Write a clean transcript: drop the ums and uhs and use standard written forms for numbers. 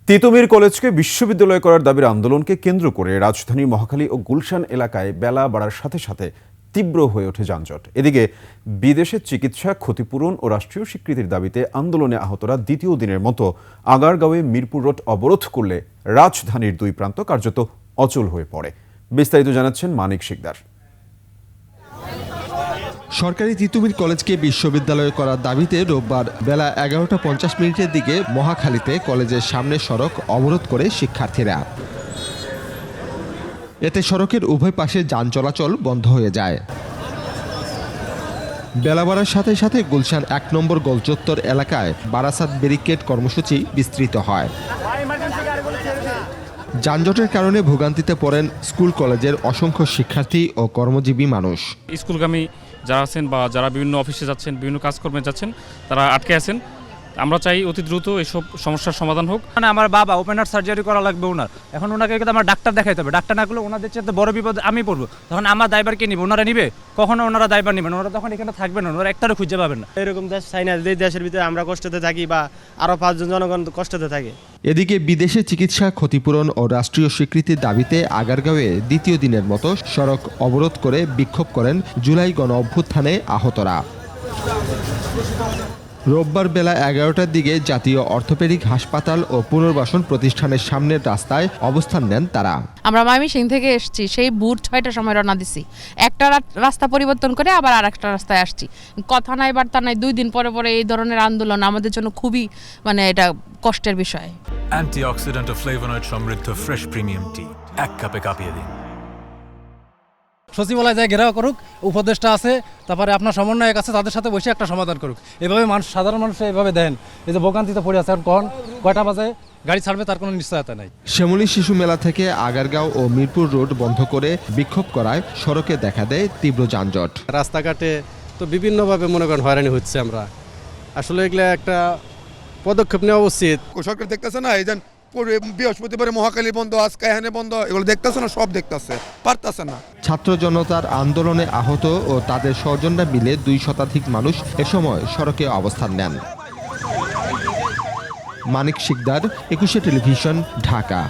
তিতুমীর কলেজকে বিশ্ববিদ্যালয় করার দাবির আন্দোলনকে কেন্দ্র করে রাজধানীর মহাখালী ও গুলশান এলাকায় বেলা বাড়ার সাথে সাথে তীব্র হয়ে ওঠে যানজট। এদিকে বিদেশের চিকিৎসা ক্ষতিপূরণ ও রাষ্ট্রীয় স্বীকৃতির দাবিতে আন্দোলনে আহতরা দ্বিতীয় দিনের মতো আগারগাঁওয়ে মিরপুর রোড অবরোধ করলে রাজধানীর দুই প্রান্ত কার্যত অচল হয়ে পড়ে। বিস্তারিত জানাচ্ছেন মানিক শিকদার। সরকারি তিতুমীর কলেজকে বিশ্ববিদ্যালয় করার দাবিতে রোববার বেলা 11:50 দিকে মহাখালীতে কলেজের সামনের সড়ক অবরোধ করে শিক্ষার্থীরা। এতে সড়কের উভয় পাশে যান চলাচল বন্ধ হয়ে যায়। বেলা বাড়ার সাথে সাথে গুলশান 1 নম্বর গোলচত্বর এলাকায় বারাসাত ব্যারিকেড কর্মসূচি বিস্তৃত হয়। যানজটের কারণে ভোগান্তিতে পড়েন স্কুল কলেজের অসংখ্য শিক্ষার্থী ও কর্মজীবী মানুষ। স্কুলগামী যারা আছেন বা যারা বিভিন্ন অফিসে যাচ্ছেন, বিভিন্ন কাজকর্মে যাচ্ছেন, তারা আটকে আছেন। আমরা চাই অতি দ্রুত এইসব সমস্যার সমাধান হোক। মানে আমার বাবা ওপেন হার্ট সার্জারি করা লাগবে ওনার, এখন ওনাকে আমার ডাক্তার দেখাইতে হবে। ডাক্তার না করলে ওনাদের চেয়ে বড় বিপদ আমি পড়বো। তখন আমার দায়বার কে নিবে? ওনারা নিবে? কখনো ওনারা দায়বার নিবেন? ওনারা তখন এখানে থাকবেন না, ওনারা একটারও খুঁজে পাবেন না। এরকম দেশ চাই না যে দেশের ভিতরে আমরা কষ্টতে থাকি বা আরো 5 জন জনগণ কষ্টতে থাকে। এদিকে বিদেশে চিকিৎসা ক্ষতিপূরণ ও রাষ্ট্রীয় স্বীকৃতির দাবিতে আগারগাঁওয়ে দ্বিতীয় দিনের মতো সড়ক অবরোধ করে বিক্ষোভ করেন জুলাই গণ অভ্যুত্থানে আহতরা। রোববার বেলা 11টার দিকে জাতীয় অর্থোপেডিক হাসপাতাল ও পুনর্বাসন প্রতিষ্ঠানের সামনের রাস্তায় অবস্থান নেন তারা। আমরা ময়মনসিং থেকে এসেছি, সেই ভোর 6টার সময় রওনা দিছি। একটা রাস্তা পরিবর্তন করে আবার আরেকটা রাস্তায় আসছি। কথা নাই বার্তা নাই, 2 দিন পরে পরে এই ধরনের আন্দোলন আমাদের জন্য খুবই এটা কষ্টের বিষয়। অ্যান্টিঅক্সিডেন্ট ও ফ্লেভোনয়েড সমৃদ্ধ ফ্রেশ প্রিমিয়াম টি 1 কাপে কাঁপিয়ে দিন। সচিবালয় যায় ঘেরাও করুক, উপদেষ্টা আছে, তারপরে আপনার সমন্বয়ক আছে, তাদের সাথে বসে একটা সমাধান করুক। এভাবে সাধারণ মানুষ এভাবে দেন, এই যে ভোগান্তিতে পড়ে আছে। এখন কয়টা বাজে গাড়ি ছাড়বে তার কোনো নিশ্চয়তা নাই। শ্যামলী শিশু মেলা থেকে আগারগাঁও ও মিরপুর রোড বন্ধ করে বিক্ষোভ করায় সড়কে দেখা দেয় তীব্র যানজট। রাস্তাঘাটে তো বিভিন্নভাবে মনে করেন হয়রানি হচ্ছে। আমরা আসলে এগুলো একটা পদক্ষেপ নেওয়া উচিত। সরকার দেখতেছে না, এই যে বৃহস্পতিবারে মহাখালী বন্ধ, আজকে এখানে বন্ধ, এগুলো দেখতেছে না, সব দেখতেছে, পারতেছে না। ছাত্র জনতার আন্দোলনে আহত ও তাদের স্বজনরা মিলে 2 শতাধিক মানুষ এ সময় সড়কে অবস্থান নেন। মানিক শিকদার, 21 টেলিভিশন, ঢাকা।